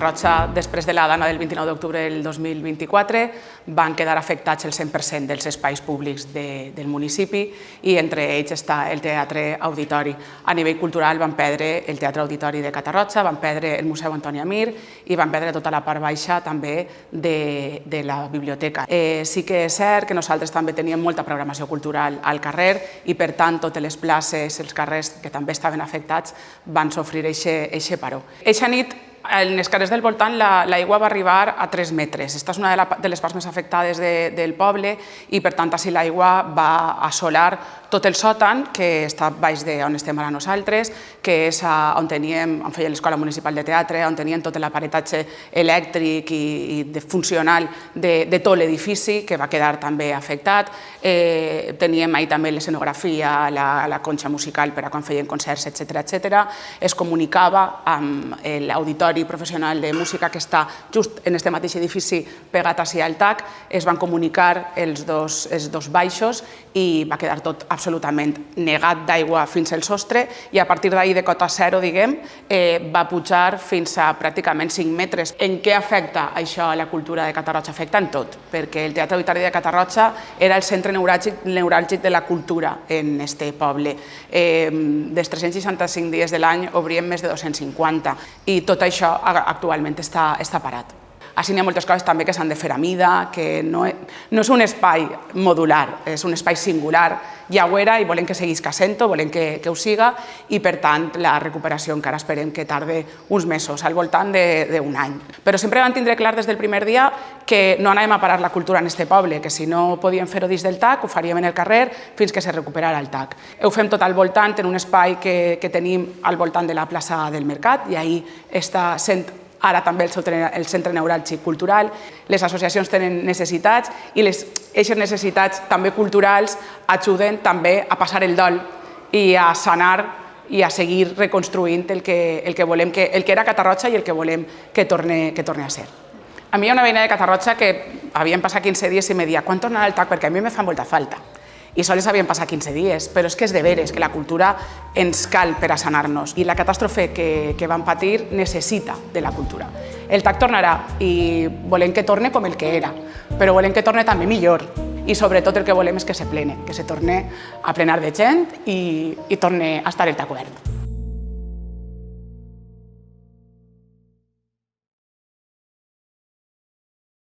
Catarroja, després de la dana del 29 d'octubre del 2024, van quedar afectats el 100% dels espais públics del municipi i entre ells està el Teatre Auditori. A nivell cultural van perdre el Teatre Auditori de Catarroja, van perdre el Museu Antoni Amir i van perdre tota la part baixa també de la biblioteca. Sí que és cert que nosaltres també teníem molta programació cultural al carrer i per tant totes les places, els carrers que també estaven afectats van sofrir aquest paró. Eixa nit, en els carrers del voltant, l'aigua va arribar a 3 metres. Aquesta és una de les parts més afectades del poble i, per tant, així l'aigua va assolar tot el sòtan, que està baix d'on estem ara nosaltres, que és on feia l'Escola Municipal de Teatre, on tenien tot l'aparetatge elèctric i funcional de tot l'edifici, que va quedar també afectat. Teníem ahir també l'escenografia, la conxa musical per a quan feien concerts, etc. Es comunicava amb l'auditori professional de música que està just en aquest mateix edifici pegat ací al TAC, es van comunicar els dos baixos i va quedar tot absolutament negat d'aigua fins al sostre i a partir d'ahir de cota zero, diguem, va pujar fins a pràcticament 5 metres. En què afecta això a la cultura de Catarroja? Afecta en tot, perquè el Teatre Auditori de Catarroja era el centre neuràlgic de la cultura en aquest poble. Dels 365 dies de l'any obríem més de 250 i tot això actualment està parat. Així n'hi ha moltes coses també que s'han de fer a mida, que no és un espai modular, és un espai singular. Ja ho era i volem que seguís sent-ho, volem que ho siga i, per tant, la recuperació encara esperem que tardi uns mesos, al voltant d'un any. Però sempre vam tindre clar des del primer dia que no anàvem a parar la cultura en aquest poble, que si no podíem fer-ho dins del TAC, ho faríem en el carrer fins que se recuperara el TAC. Ho fem tot al voltant, en un espai que tenim al voltant de la plaça del Mercat i ahir està sent ara també el centre neuràlgic cultural. Les associacions tenen necessitats i aquestes necessitats també culturals ajuden també a passar el dol i a sanar i a seguir reconstruint el que era Catarroja i el que volem que torni a ser. A mi hi ha una veïna de Catarroja que havien passat 15 dies i me deia «Quan tornarà el TAC? Perquè a mi me fa molta falta». I sols havien passat 15 dies, però és que és de veres que la cultura ens cal per a sanar-nos i la catàstrofe que vam patir necessita de la cultura. El TAC tornarà i volem que torne com el que era, però volem que torne també millor i sobretot el que volem és que se plene, que se torne a plenar de gent i torne a estar el TAC obert.